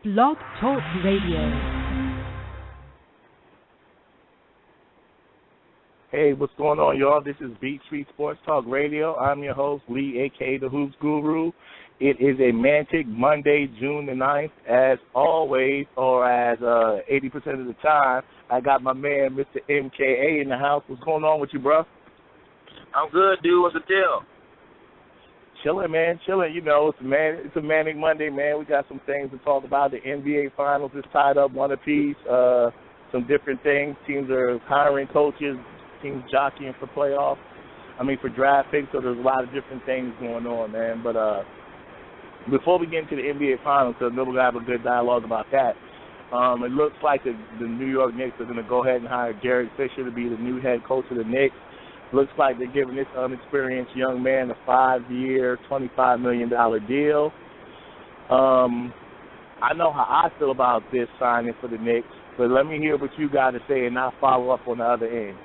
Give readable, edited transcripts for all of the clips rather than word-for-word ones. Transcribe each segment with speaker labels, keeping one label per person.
Speaker 1: Blog Talk Radio.
Speaker 2: Hey, what's going on, y'all? This is Beat Street Sports Talk Radio. I'm your host, Lee, a.k.a. the Hoops Guru. It is a Mantic Monday, June the 9th. As always, or as 80% of the time, I got my man, Mr. MKA, in the house. What's going on with you, bro?
Speaker 3: I'm good, dude. What's the deal?
Speaker 2: Chilling, man, chilling. You know, it's a manic Monday, man. We got some things to talk about. The NBA Finals is tied up one apiece. Some different things. Teams are hiring coaches. Teams jockeying for playoffs. For draft picks. So there's a lot of different things going on, man. But before we get into the NBA Finals, because we're going to have a good dialogue about that, it looks like the New York Knicks are going to go ahead and hire Derek Fisher to be the new head coach of the Knicks. Looks like they're giving this unexperienced young man a 5-year, $25 million deal. I know how I feel about this signing for the Knicks, but let me hear what you got to say, and I'll follow up on the other end.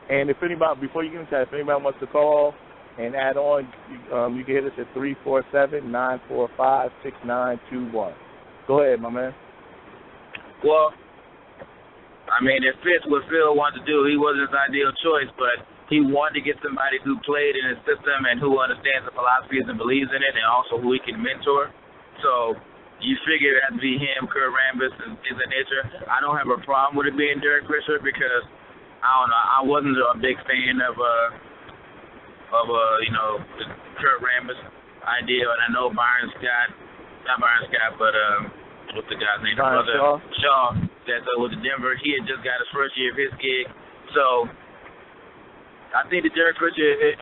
Speaker 2: And if anybody, before you get into that, if anybody wants to call and add on, you can hit us at 347-945-6921. Go ahead, my man.
Speaker 3: Well, it fits what Phil wanted to do. He wasn't his ideal choice, but he wanted to get somebody who played in his system and who understands the philosophies and believes in it, and also who he can mentor. So you figure it has to be him, Kurt Rambis, and things of that nature. I don't have a problem with it being Derek Fisher because, I don't know, I wasn't a big fan of the Kurt Rambis idea, and I know what's the guy's name? Shaw. That with Denver, he had just got his first year of his gig. So I think the Derek Fisher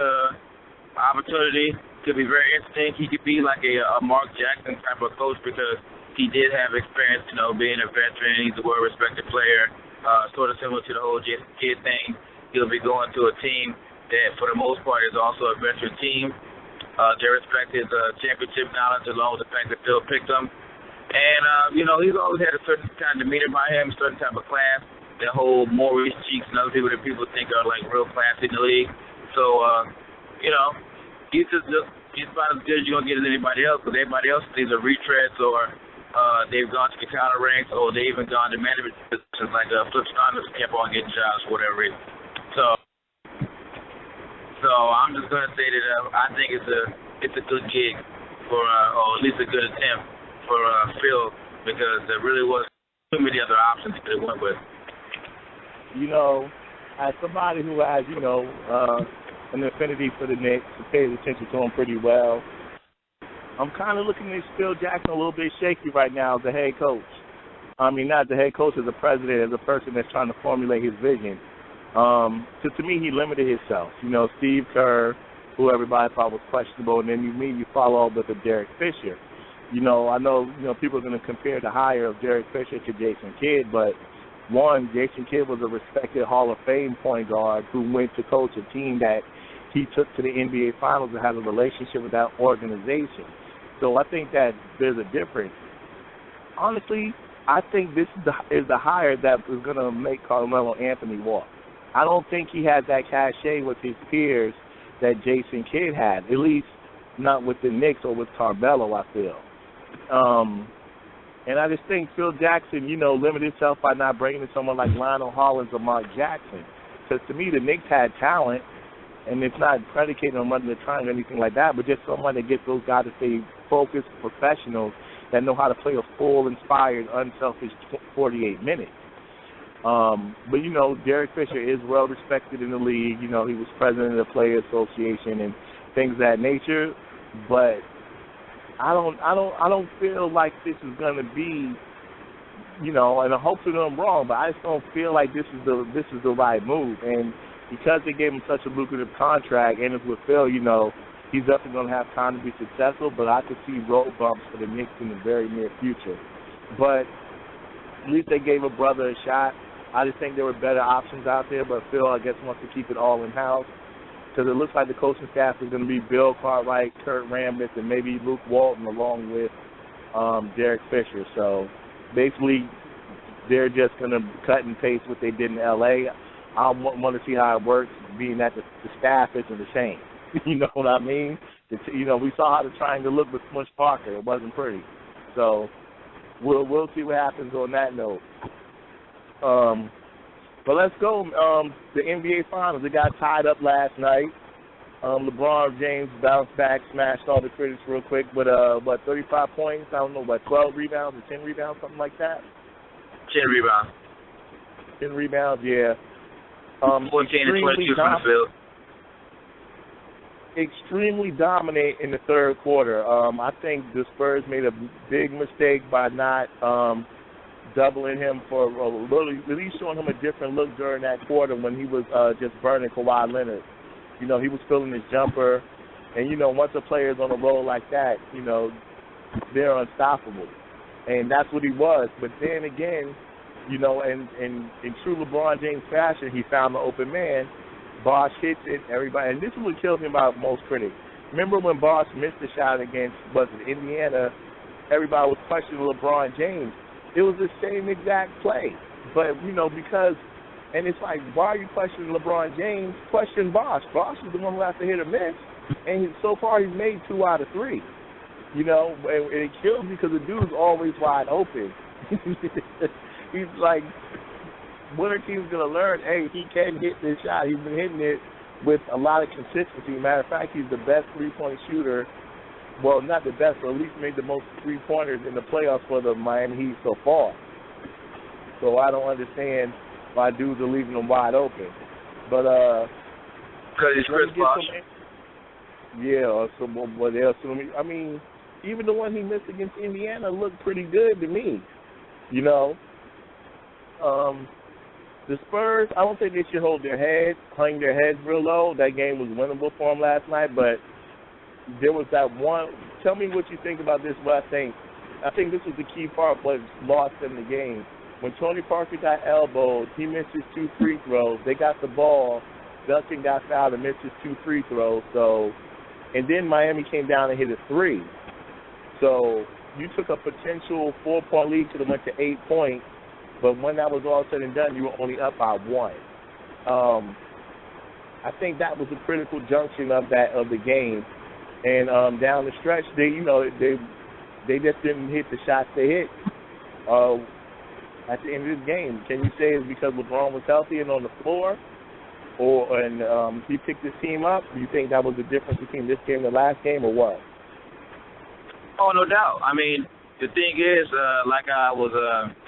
Speaker 3: opportunity could be very interesting. He could be like a Mark Jackson type of coach because he did have experience, being a veteran. He's a well-respected player, sort of similar to the whole Jason Kidd thing. He'll be going to a team that, for the most part, is also a veteran team. They respect his championship knowledge along with the fact that Phil picked him. And, he's always had a certain kind of demeanor by him, a certain type of class. That whole Maurice Cheeks and other people that people think are like real classy in the league. So, he's about as good as you're going to get as anybody else, because everybody else is either retreads or they've gone to the counter ranks or they've even gone to management positions like Flip Saunders kept on getting jobs for whatever reason. So I'm just going to say that I think it's a good gig for, or at least a good attempt for Phil, because there really was too many other options that they went with.
Speaker 2: As somebody who has, an affinity for the Knicks, who pays attention to them pretty well, I'm kind of looking at Phil Jackson a little bit shaky right now as the head coach. Not the head coach, as a president, as a person that's trying to formulate his vision. To me, he limited himself. Steve Kerr, who everybody thought was questionable, and then you follow up with a Derek Fisher. I know, people are going to compare the hire of Derek Fisher to Jason Kidd, but one, Jason Kidd was a respected Hall of Fame point guard who went to coach a team that he took to the NBA Finals and has a relationship with that organization. So I think that there's a difference. Honestly, I think this is the hire that is going to make Carmelo Anthony walk. I don't think he has that cachet with his peers that Jason Kidd had, at least not with the Knicks or with Carmelo, I feel. And I just think Phil Jackson, limited himself by not bringing in someone like Lionel Hollins or Mark Jackson. Because to me, the Knicks had talent, and it's not predicated on running the triangle or anything like that, but just someone that gets those guys to stay focused professionals that know how to play a full, inspired, unselfish 48 minutes. But, Derek Fisher is well respected in the league. He was president of the Players Association and things of that nature. But I don't feel like this is going to be, and hopefully I'm wrong, but I just don't feel like this is the right move. And because they gave him such a lucrative contract, and it's with Phil, he's definitely going to have time to be successful. But I could see road bumps for the Knicks in the very near future. But at least they gave a brother a shot. I just think there were better options out there, but Phil, I guess, wants to keep it all in-house. Because it looks like the coaching staff is going to be Bill Cartwright, Kurt Rambis, and maybe Luke Walton along with Derek Fisher. So basically, they're just going to cut and paste what they did in L.A. I want to see how it works, being that the staff isn't the same. You know what I mean? We saw how the triangle looked with Smush Parker. It wasn't pretty. So we'll see what happens on that note. But let's go. The NBA Finals, it got tied up last night. LeBron James bounced back, smashed all the critics real quick with 35 points. I don't know, 12 rebounds or 10 rebounds, something like that.
Speaker 3: 10 rebounds.
Speaker 2: 10 rebounds, yeah.
Speaker 3: 14 and 22 from the field.
Speaker 2: Extremely dominant in the third quarter. I think the Spurs made a big mistake by not doubling him for at least showing him a different look during that quarter when he was just burning Kawhi Leonard. You know, he was filling his jumper, and you know, once a player's on a roll like that, you know, they're unstoppable, and that's what he was. But then again, you know, in true LeBron James fashion, he found the open man. Bosh hits it, everybody, and this is what kills me about most critics. Remember when Bosh missed the shot against, Indiana, everybody was questioning LeBron James. It was the same exact play, but, you know, because, and it's like, why are you questioning LeBron James? Question Bosh. Bosh is the one who has to hit or miss, and so far he's made 2 out of 3. You know, and it kills me because the dude's always wide open. He's like, when are teams going to learn, hey, he can hit this shot. He's been hitting it with a lot of consistency. Matter of fact, he's the best three-point shooter. Well, not the best, but at least made the most three-pointers in the playoffs for the Miami Heat so far. So I don't understand why dudes are leaving them wide open. But,
Speaker 3: because he's Chris Bosh.
Speaker 2: Yeah, or what else? I mean, even the one he missed against Indiana looked pretty good to me. You know? The Spurs, I don't think they should hang their heads real low. That game was winnable for them last night, but there was that one. Tell me what you think about this, what I think. I think this was the key part was lost in the game. When Tony Parker got elbowed, he missed his 2 free throws. They got the ball. Duncan got fouled and missed his 2 free throws. So, and then Miami came down and hit a 3. So you took a potential 4-point lead, could have went to 8 points. But when that was all said and done, you were only up by 1. I think that was a critical junction of the game. And down the stretch, they just didn't hit the shots they hit. At the end of this game, can you say it's because LeBron was healthy and on the floor, and he picked his team up? Do you think that was the difference between this game and the last game, or what?
Speaker 3: Oh, no doubt. I mean, the thing is, like I was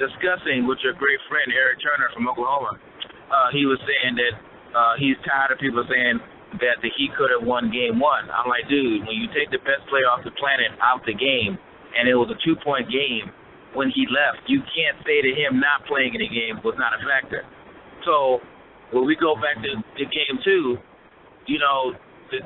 Speaker 3: discussing with your great friend Eric Turner from Oklahoma, he was saying that he's tired of people saying that the Heat could have won Game 1. I'm like, dude, when you take the best player off the planet out the game, and it was a 2-point game when he left, you can't say that him not playing in the game was not a factor. So when we go back to Game 2, you know,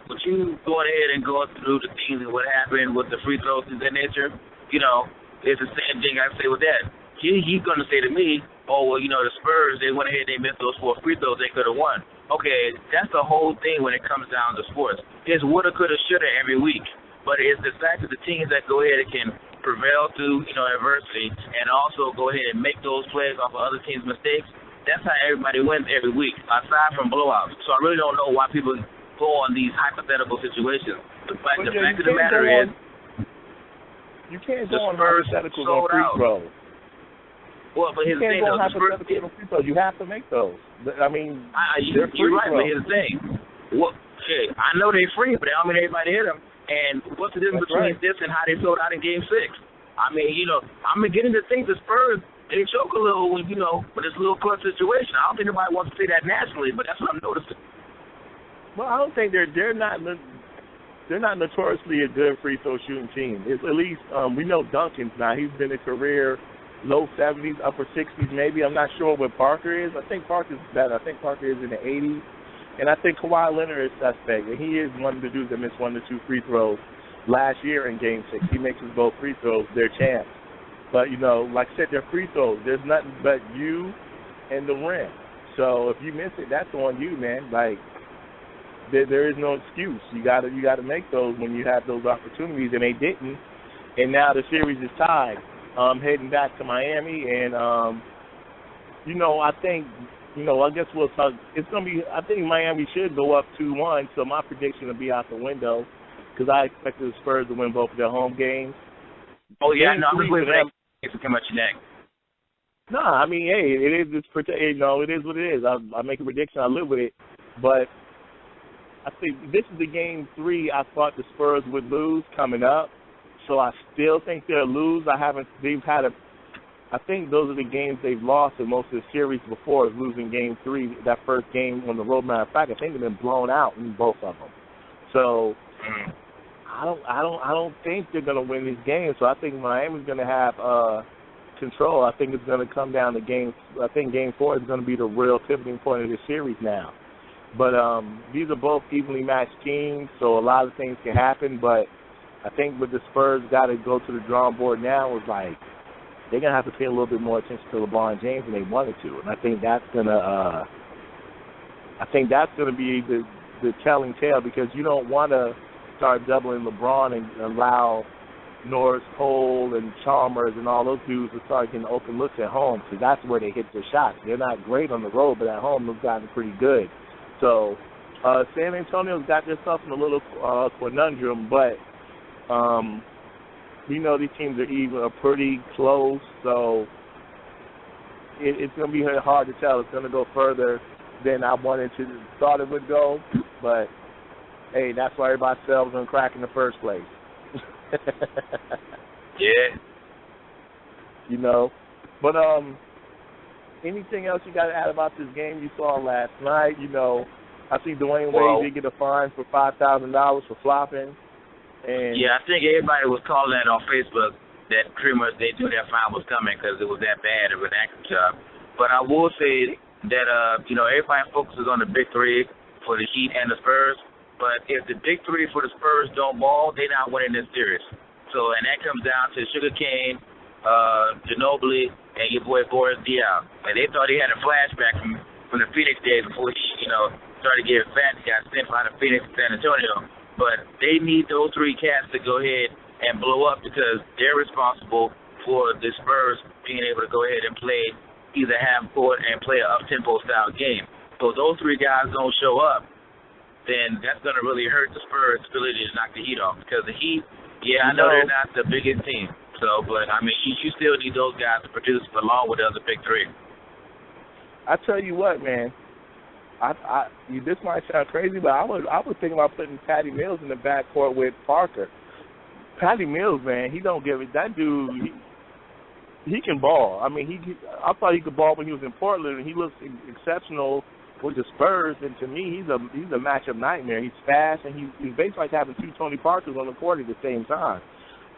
Speaker 3: with you going ahead and going through the things and what happened with the free throws and that nature, you know, it's the same thing I say with that. He's going to say to me, oh, well, you know, the Spurs, they went ahead and they missed those 4 free throws, they could have won. Okay, that's the whole thing when it comes down to sports. It's woulda, coulda, shoulda every week. But it's the fact that the teams that go ahead and can prevail through, you know, adversity and also go ahead and make those plays off of other teams' mistakes, that's how everybody wins every week, aside from blowouts. So I really don't know why people go on these hypothetical situations. The fact of the matter is,
Speaker 2: you can't go on hypotheticals on free throws.
Speaker 3: Well, but here's the thing, though.
Speaker 2: Free throws. You have to make those. I mean, they're free
Speaker 3: you're right,
Speaker 2: throws.
Speaker 3: But here's the thing. Well, okay, I know they're free, but I don't mean everybody hit them. And what's the difference between this and how they sold out in Game 6? I mean, you know, I'm beginning to think the Spurs, they choke a little when, you know, with this little clutch situation. I don't think anybody wants to say that nationally, but that's what I'm noticing.
Speaker 2: Well, I don't think they're not notoriously a good free throw shooting team. It's at least we know Duncan's now. He's been a career low 70s, upper 60s maybe. I'm not sure what Parker is. I think Parker's better. I think Parker is in the 80s. And I think Kawhi Leonard is suspect. And he is one of the dudes that missed 1 to 2 free throws last year in Game 6. He makes both free throws. They're champs. But, you know, like I said, they're free throws. There's nothing but you and the rim. So if you miss it, that's on you, man. Like, there is no excuse. You gotta make those when you have those opportunities, and they didn't. And now the series is tied, heading back to Miami. And, you know, I think, you know, I guess we'll talk. It's going to be, I think Miami should go up 2-1, so my prediction will be out the window because I expect the Spurs to win both of their home games.
Speaker 3: Oh, yeah, no, I'm just waiting for that. It's come at your neck.
Speaker 2: No, I mean, hey, it is. It is what it is. I make a prediction. I live with it. But I think this is the game 3 I thought the Spurs would lose coming up. So I still think they'll lose. I think those are the games they've lost in most of the series before, losing game 3, that first game on the road. Matter of fact, I think they've been blown out in both of them. So I don't think they're going to win these games. So I think Miami's going to have control. I think it's going to come down to game. I think game 4 is going to be the real pivoting point of the series now. But these are both evenly matched teams, so a lot of things can happen. But I think what the Spurs got to go to the drawing board now is like they're gonna have to pay a little bit more attention to LeBron James than they wanted to, and I think that's gonna be the telling tale, because you don't want to start doubling LeBron and allow Norris Cole and Chalmers and all those dudes to start getting open looks at home, because that's where they hit their shots. They're not great on the road, but at home they've gotten pretty good. So San Antonio's got themselves in a little conundrum, but we know these teams are pretty close, so it's going to be hard to tell. It's going to go further than I thought it would go, but hey, that's why everybody sells on crack in the first place.
Speaker 3: Yeah.
Speaker 2: But anything else you got to add about this game you saw last night? I see Dwayne Wade did get a fine for $5,000 for flopping. And
Speaker 3: yeah, I think everybody was calling that on Facebook that pretty much they knew that fine was coming because it was that bad of an action job. But I will say that everybody focuses on the big 3 for the Heat and the Spurs. But if the big 3 for the Spurs don't ball, they're not winning this series. So, and that comes down to Sugarcane, Ginobili, and your boy Boris Diaw. And they thought he had a flashback from the Phoenix days before he, started getting fat and got sent out of Phoenix and San Antonio. But they need those 3 cats to go ahead and blow up, because they're responsible for the Spurs being able to go ahead and play either half court and play an up-tempo style game. So if those 3 guys don't show up, then that's going to really hurt the Spurs' ability to knock the Heat off. Because the Heat, I know they're not the biggest team. So, but, I mean, you still need those guys to produce along with the other big 3.
Speaker 2: I tell you what, man. This might sound crazy, but I was thinking about putting Patty Mills in the backcourt with Parker. Patty Mills, man, he don't give it. That dude, he can ball. I mean, I thought he could ball when he was in Portland, and he looks exceptional with the Spurs. And to me, he's a matchup nightmare. He's fast, and he's basically like having 2 Tony Parkers on the court at the same time.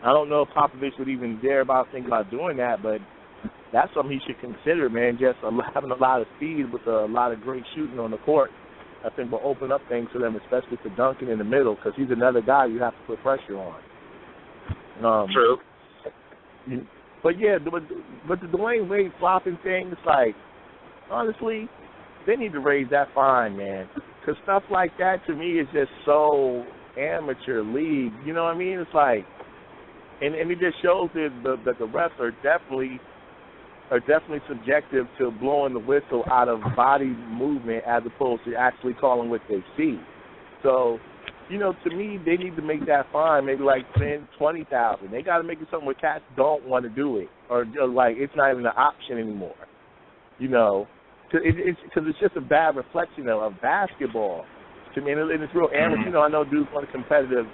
Speaker 2: I don't know if Popovich would even dare think about doing that, but that's something he should consider, man. Just having a lot of speed with a lot of great shooting on the court, I think will open up things for them, especially for Duncan in the middle, because he's another guy you have to put pressure on.
Speaker 3: True.
Speaker 2: But yeah, but the Dwayne Wade flopping thing, it's like, honestly, they need to raise that fine, man. Because stuff like that, to me, is just so amateur league. You know what I mean? It's like, and it just shows that the refs are definitely subjective to blowing the whistle out of body movement as opposed to actually calling what they see. So, to me, they need to make that fine, maybe like $10,000-$20,000. They got to make it something where cats don't want to do it, or like it's not even an option anymore. Because it's just a bad reflection of basketball to me, and it's real amateur. I know dudes want competitive.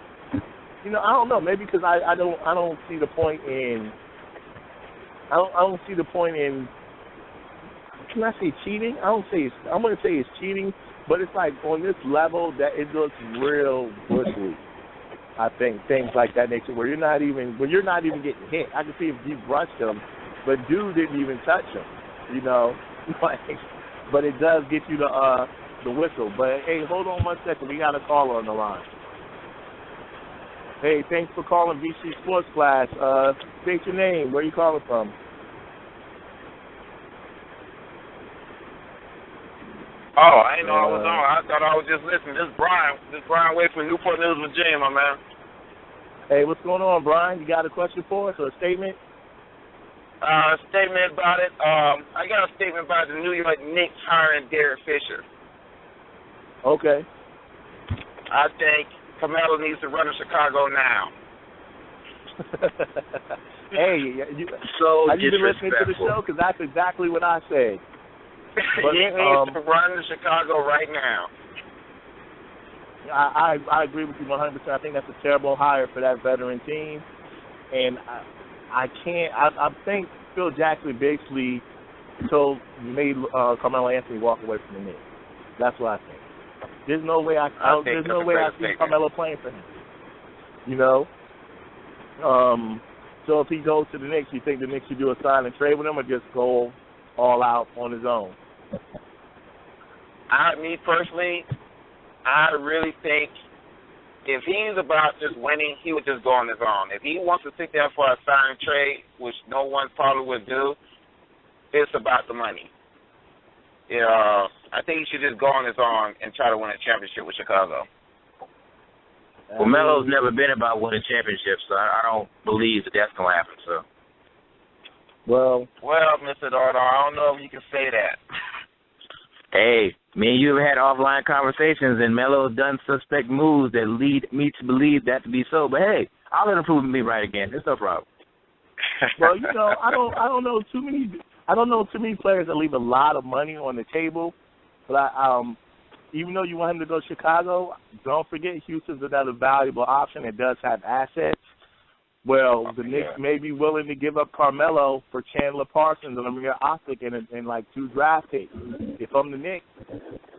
Speaker 2: I don't know, maybe because I don't see the point in. I don't see the point in. Can I say cheating? I'm going to say it's cheating, but it's like on this level that it looks real bushly. I think things like that nature where you're not even getting hit. I can see if you brushed him, but dude didn't even touch him. But it does get you the whistle. But hey, hold on 1 second. We got a caller on the line. Hey, thanks for calling VC Sports Class. State your name. Where are you calling from?
Speaker 4: Oh, I didn't know I was on. I thought I was just listening. This is Brian Wade from Newport News, Virginia, my man.
Speaker 2: Hey, what's going on, Brian? You got a question for us or a statement?
Speaker 4: Statement about it. I got a statement about the New York Knicks hiring Derek Fisher.
Speaker 2: Okay.
Speaker 4: I think Carmelo needs to run to Chicago now.
Speaker 2: Hey,
Speaker 3: so
Speaker 2: have you been listening to the show? Because that's exactly what I said.
Speaker 4: But, he needs to run to Chicago right now.
Speaker 2: I agree with you 100%. I think that's a terrible hire for that veteran team. And I think Phil Jackson basically made Carmelo Anthony walk away from the Knicks. That's what I think. There's no way I see Carmelo playing for him. You know? So if he goes to the Knicks, you think the Knicks should do a sign and trade with him or just go all out on his own?
Speaker 4: Me personally, I really think if he's about just winning, he would just go on his own. If he wants to sit there for a sign and trade, which no one probably would do, it's about the money. I think he should just go on his own and try to win a championship with Chicago.
Speaker 3: Well, Melo's never been about winning championships, so I don't believe that's going to happen. So.
Speaker 2: Well,
Speaker 4: Mr. Dardo, I don't know if you can say that.
Speaker 3: Hey, me and you have had offline conversations, and Melo's done suspect moves that lead me to believe that to be so. But hey, I'll let him prove me right again. It's no problem.
Speaker 2: Well, I don't know too many players that leave a lot of money on the table. But even though you want him to go to Chicago, don't forget Houston's another valuable option. It does have assets. Well, the Knicks may be willing to give up Carmelo for Chandler Parsons and Amir Ostic and like 2 draft picks. If I'm the Knicks,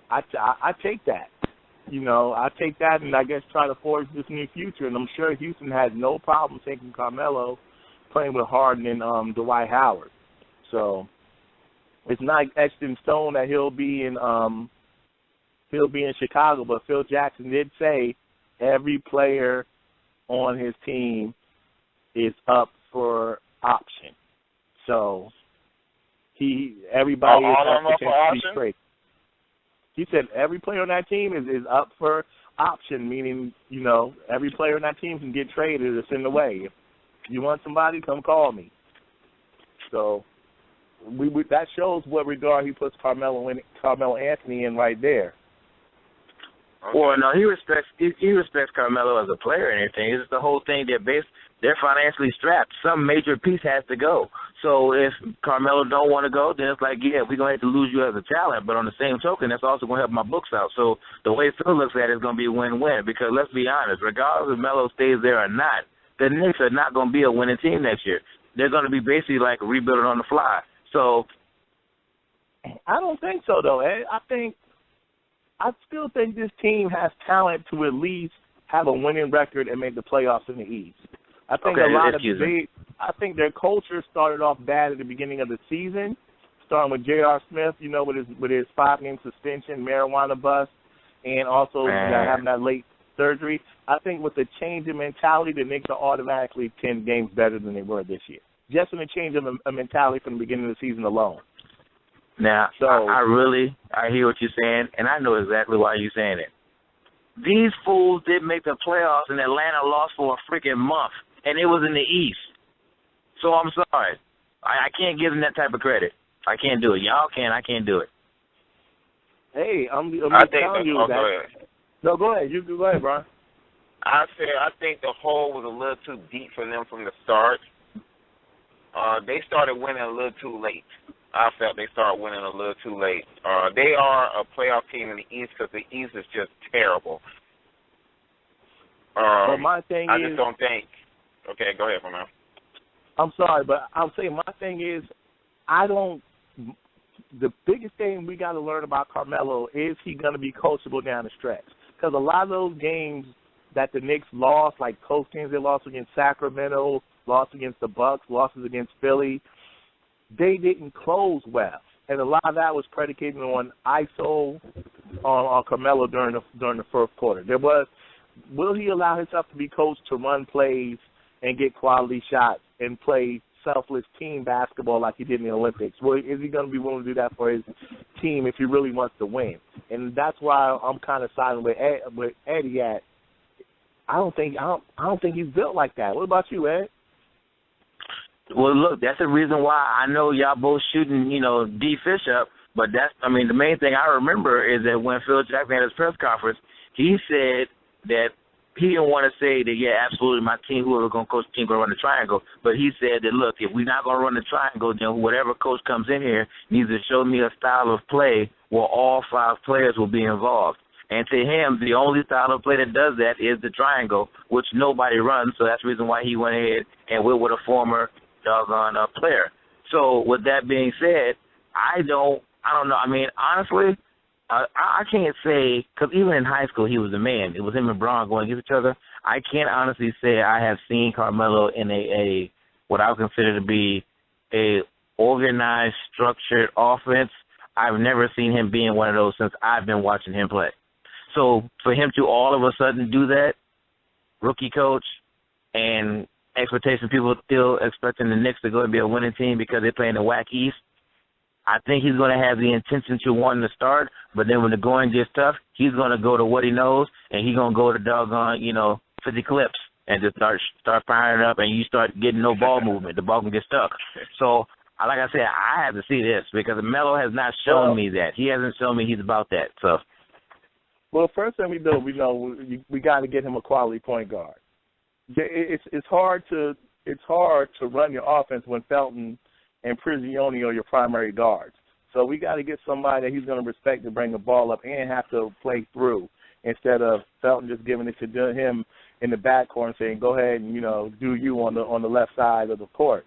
Speaker 2: I take that. I take that and I guess try to forge this new future. And I'm sure Houston has no problem taking Carmelo, playing with Harden and Dwight Howard. So it's not etched in stone that he'll be in Chicago. But Phil Jackson did say every player on his team is up for option. So everybody is up to be traded. He said every player on that team is up for option, meaning, every player on that team can get traded. It's in the way. If you want somebody, come call me. So that shows what regard he puts Carmelo Anthony in right there.
Speaker 3: Well, no, he respects Carmelo as a player and everything. It's just the whole thing. They're financially strapped. Some major piece has to go. So if Carmelo don't want to go, then it's like, yeah, we're going to have to lose you as a talent. But on the same token, that's also going to help my books out. So the way Phil looks at it is going to be a win-win because let's be honest, regardless if Melo stays there or not, the Knicks are not going to be a winning team next year. They're going to be basically like rebuilding on the fly. So
Speaker 2: I don't think so, though, Ed. I still think this team has talent to at least have a winning record and make the playoffs in the East. I think I think their culture started off bad at the beginning of the season, starting with J.R. Smith, with his 5-game suspension, marijuana bust, and also having that late surgery. I think with the change in mentality, the Knicks are automatically 10 games better than they were this year. Just in the change of a mentality from the beginning of the season alone.
Speaker 3: Now, so, I hear what you're saying, and I know exactly why you're saying it. These fools didn't make the playoffs, and Atlanta lost for a freaking month, and it was in the East. So I'm sorry. I can't give them that type of credit. I can't do it. Y'all can. I can't do it.
Speaker 2: Hey, I'm telling you that.
Speaker 4: Go ahead.
Speaker 2: No, go ahead. You go ahead, Brian.
Speaker 4: I think the hole was a little too deep for them from the start. They started winning a little too late. I felt they started winning a little too late. They are a playoff team in the East because the East is just terrible.
Speaker 2: But my thing
Speaker 4: I just don't think. Okay, go ahead, man.
Speaker 2: I'm sorry, but I'm saying my thing is, the biggest thing we got to learn about Carmelo is he going to be coachable down the stretch. Because a lot of those games that the Knicks lost, like close games they lost against Sacramento, lost against the Bucks, losses against Philly, they didn't close well. And a lot of that was predicated on ISO on Carmelo during the first quarter. Will he allow himself to be coached to run plays and get quality shots and play selfless team basketball like he did in the Olympics? Well, is he going to be willing to do that for his team if he really wants to win? And that's why I'm kind of siding with Eddie at. I don't think he's built like that. What about you, Ed?
Speaker 3: Well, look, that's the reason why I know y'all both shooting, D. Fish up. But the main thing I remember is that when Phil Jackson had his press conference, he said that he didn't want to say that, yeah, absolutely, my team, whoever going to coach the team, going to run the triangle. But he said that, look, if we're not going to run the triangle, then whatever coach comes in here needs to show me a style of play where all 5 players will be involved. And to him, the only style of play that does that is the triangle, which nobody runs. So that's the reason why he went ahead and went with a former doggone player. So with that being said, I don't know. I mean, honestly, I can't say, because even in high school he was a man. It was him and Braun going against each other. I can't honestly say I have seen Carmelo in a what I would consider to be a organized, structured offense. I've never seen him being one of those since I've been watching him play. So for him to all of a sudden do that, rookie coach, and expectation, people still expecting the Knicks to go and be a winning team because they play in the WAC East, I think he's going to have the intention to want to start, but then when the going gets tough, he's going to go to what he knows, and he's going to go to doggone, 50 clips and just start firing up, and you start getting no ball movement. The ball can get stuck. So, like I said, I have to see this because Melo has not shown me that. He hasn't shown me he's about that. So,
Speaker 2: well, first thing we got to get him a quality point guard. It's hard to run your offense when Felton and Prigioni are your primary guards. So we got to get somebody that he's going to respect to bring the ball up and have to play through instead of Felton just giving it to him in the backcourt and saying, go ahead and, do you on the left side of the court.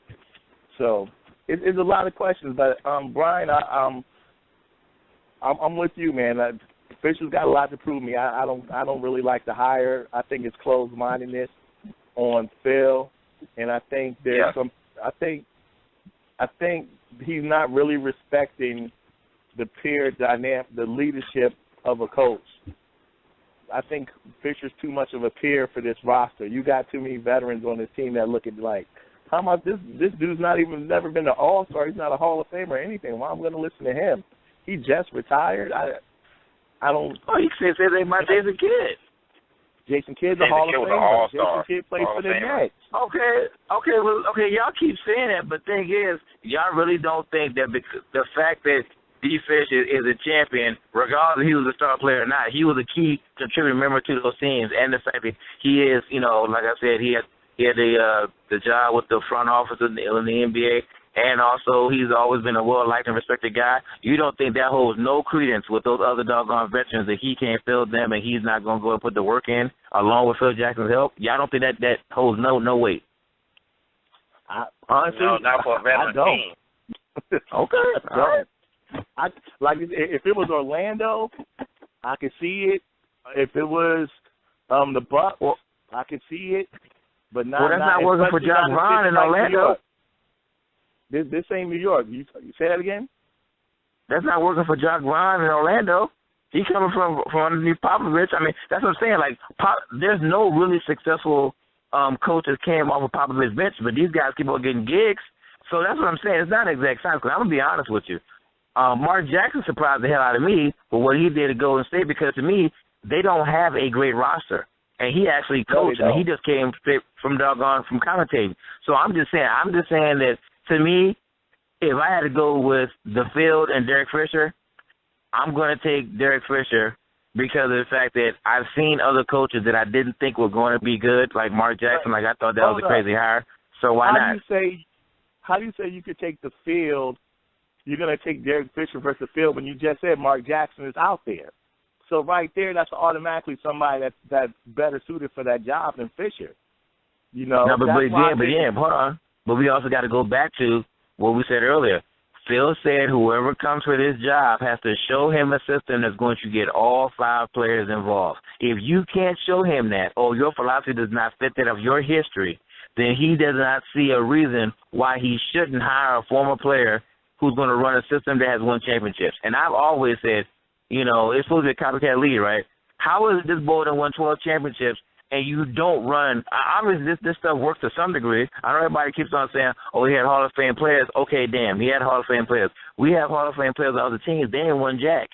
Speaker 2: So it's a lot of questions. But, Brian, I'm with you, man. Fisher's got a lot to prove me. I don't really like the hire. I think it's closed-mindedness on Phil, and I think there's some – I think he's not really respecting the peer dynamic, the leadership of a coach. I think Fisher's too much of a peer for this roster. You got too many veterans on this team that look at like, how about this dude's never been an all-star. He's not a Hall of Famer or anything. Why am I going to listen to him? He just retired. I don't.
Speaker 3: Oh, he said they my Jason Kidd.
Speaker 2: Jason Kidd's a Hall of Famer. Jason Kidd plays for the Knicks.
Speaker 3: Okay, y'all keep saying that, but thing is, y'all really don't think that the fact that D. Fish is a champion, regardless if he was a star player or not, he was a key contributing member to those teams, and the fact that he is, like I said, he had the job with the front office in the NBA, and also he's always been a well-liked and respected guy. You don't think that holds no credence with those other doggone veterans that he can't fill them and he's not going to go and put the work in along with Phil Jackson's help? Y'all don't think that holds no weight?
Speaker 2: Honestly,
Speaker 4: no, not for a veteran team.
Speaker 3: Okay, all right.
Speaker 2: If it was Orlando, I could see it. If it was the Bucks, I could see it. But not.
Speaker 3: Well, that's not working for John Vaughn in Orlando.
Speaker 2: This ain't New York. You say that again?
Speaker 3: That's not working for John Vaughn in Orlando. He's coming from underneath Popovich. I mean, that's what I'm saying. Like, there's no really successful coaches came off of Popovich's bench, but these guys keep on getting gigs. So that's what I'm saying. It's not an exact science. I'm gonna be honest with you. Mark Jackson surprised the hell out of me for what he did at Golden State because to me they don't have a great roster. And he actually coached, and he just came straight from commentating. So I'm just saying that to me, if I had to go with the field and Derek Fisher, I'm going to take Derek Fisher because of the fact that I've seen other coaches that I didn't think were going to be good, like Mark Jackson. Like I thought that was a crazy hire. So why not?
Speaker 2: How do you say you could take the field? You're going to take Derek Fisher versus the field when you just said Mark Jackson is out there. So right there, that's automatically somebody that's better suited for that job than Fisher.
Speaker 3: Hold on. But we also got to go back to what we said earlier. Phil said whoever comes for this job has to show him a system that's going to get all 5 players involved. If you can't show him that, or your philosophy does not fit that of your history, then he does not see a reason why he shouldn't hire a former player who's going to run a system that has won championships. And I've always said, it's supposed to be a copycat league, right? How is this boy that won 12 championships and you don't run? Obviously, this stuff works to some degree. I know everybody keeps on saying, he had Hall of Fame players. Okay, damn, he had Hall of Fame players. We have Hall of Fame players on other teams. They ain't won jack.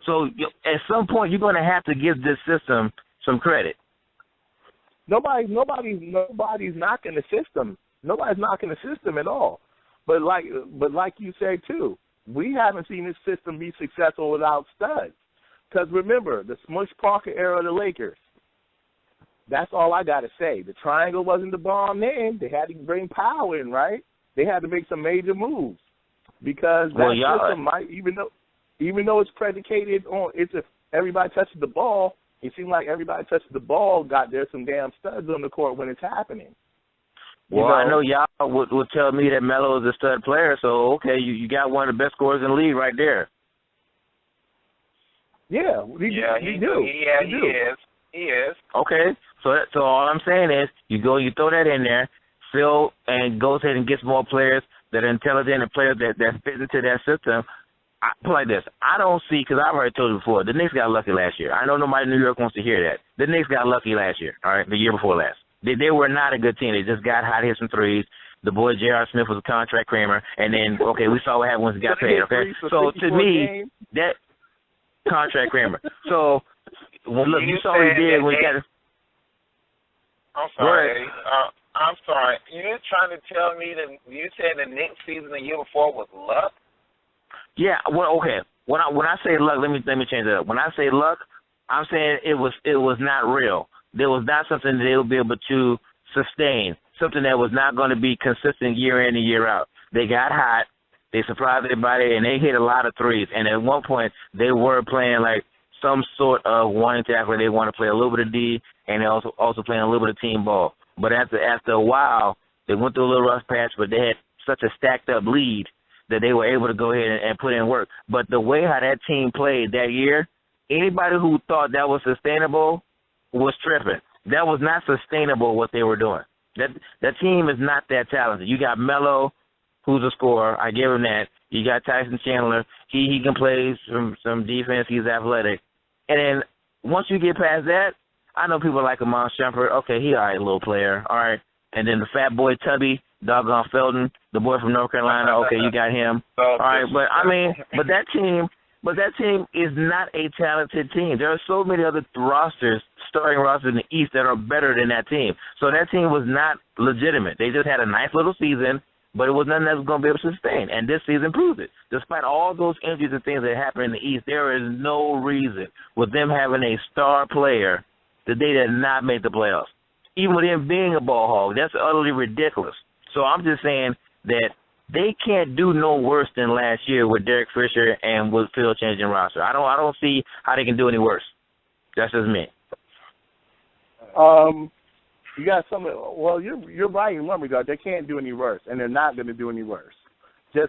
Speaker 3: So at some point, you're going to have to give this system some credit.
Speaker 2: Nobody's knocking the system. Nobody's knocking the system at all. But like you said too, we haven't seen this system be successful without studs. Because remember, the Smush Parker era of the Lakers, That's all I got to say. The triangle wasn't the bomb then. They had to bring power in, right? They had to make some major moves because that system might, even though it's predicated on everybody touches the ball, it seems like everybody touches the ball there's some damn studs on the court when it's happening.
Speaker 3: Well, I know y'all would tell me that Melo is a stud player, so okay, you got one of the best scorers in the league right there.
Speaker 2: Yeah, he is.
Speaker 3: Okay, so all I'm saying is you throw that in there, Phil, and goes ahead and gets more players that are intelligent and players that fit into that system. I put like this. I don't see, because I've already told you before, the Knicks got lucky last year. I know nobody in New York wants to hear that. The Knicks got lucky last year, all right, the year before last. They were not a good team. They just got hot, hit some threes. The boy J.R. Smith was a contract Kramer. And then, okay, we saw what happened once he got paid, okay? So, to me, that contract Kramer. So, look, you saw what he did when he got
Speaker 4: I'm sorry, Eddie. I'm sorry. You're trying to tell me that you said the Knicks season the year before was luck?
Speaker 3: Yeah, well, okay. When I say luck, let me change that up. When I say luck, I'm saying it was not real. There was not something that they would be able to sustain, something that was not going to be consistent year in and year out. They got hot, they surprised everybody, and they hit a lot of threes. And at one point, they were playing like some sort of wanting to act like they want to play a little bit of D, and they also playing a little bit of team ball. But after a while, they went through a little rough patch, but they had such a stacked up lead that they were able to go ahead and put in work. But the way how that team played that year, anybody who thought that was sustainable was tripping. That was not sustainable what they were doing. That team is not that talented. You got Melo, who's a scorer. I give him that. You got Tyson Chandler. He can play some defense. He's athletic. And then once you get past that, I know people like Amon Shumpert. Okay, he all right, little player. All right. And then the fat boy Tubby, doggone Felton, the boy from North Carolina. Okay, you got him. All right, but I mean, but that team is not a talented team. There are so many other starting rosters in the East that are better than that team. So that team was not legitimate. They just had a nice little season, but it was nothing that was going to be able to sustain. And this season proved it. Despite all those injuries and things that happened in the East, there is no reason with them having a star player that they did not make the playoffs. Even with him being a ball hog, that's utterly ridiculous. So I'm just saying that they can't do no worse than last year with Derek Fisher and with Phil changing roster. I don't see how they can do any worse. That's just me.
Speaker 2: You got some. Well, you're right in one regard. They can't do any worse, and they're not going to do any worse. They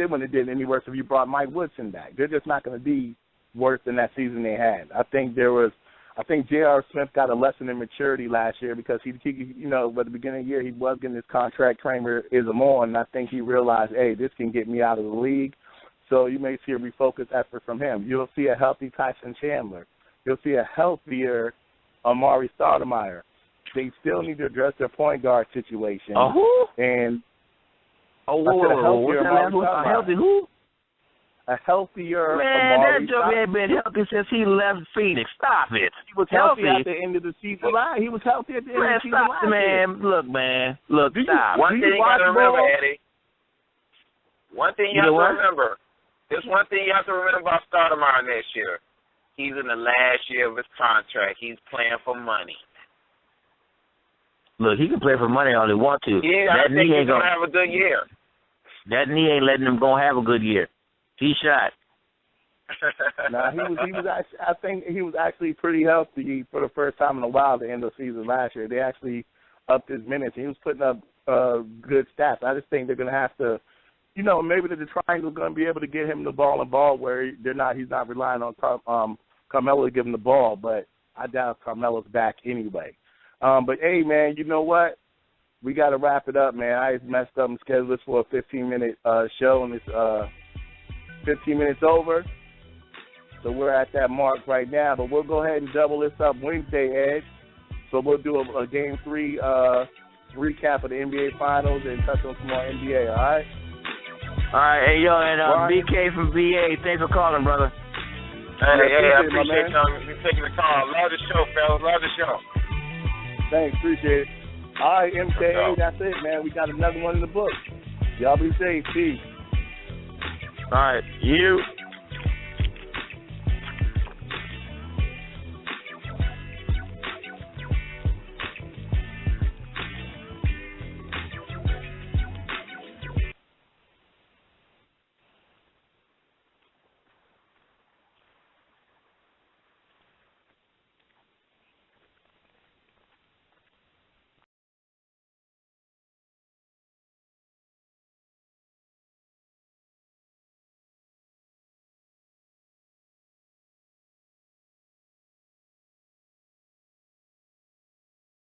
Speaker 2: wouldn't have did any worse if you brought Mike Woodson back. They're just not going to be worse than that season they had. I think J.R. Smith got a lesson in maturity last year because he at the beginning of the year he was getting his contract Kramer-ism on, and I think he realized, hey, this can get me out of the league. So you may see a refocused effort from him. You'll see a healthy Tyson Chandler. You'll see a healthier Amari Stoudemire. They still need to address their point guard situation.
Speaker 3: Who?
Speaker 2: And
Speaker 3: a healthy who?
Speaker 2: A healthier
Speaker 3: Man,
Speaker 2: Amari
Speaker 3: that joke ain't been healthy since he left Phoenix. Stop it.
Speaker 2: He was healthy at the end of the season. He was healthy at the end of the season.
Speaker 3: Stop, man. Look, stop.
Speaker 4: One thing you got to remember, Eddie. One thing you have to remember. There's one thing you have to remember about Stoudemire next year. He's in the last year of his contract. He's playing for money.
Speaker 3: Look, he can play for money all he want to.
Speaker 4: Yeah, I think he's going to have a good year.
Speaker 3: That knee ain't letting him go have a good year. He shot.
Speaker 2: No, he was actually. I think he was actually pretty healthy for the first time in a while at the end of the season last year. They actually upped his minutes. He was putting up good stats. I just think they're going to have to, maybe the triangle's going to be able to get him the ball where he's not relying on Carmelo to give him the ball. But I doubt Carmelo's back anyway. But hey, man, you know what? We got to wrap it up, man. I messed up and scheduled this for a 15-minute show, and it's 15 minutes over. So we're at that mark right now. But we'll go ahead and double this up Wednesday, Ed. So we'll do a Game 3 recap of the NBA Finals and touch on some more NBA, all right?
Speaker 3: All right. Hey, yo, and BK from VA, thanks for calling, brother.
Speaker 4: Hey, I appreciate you taking the call. Love the show, fellas. Love the show.
Speaker 2: Thanks. Appreciate it. All right, MKA, that's it, man. We got another one in the book. Y'all be safe. Peace.
Speaker 3: All right. You.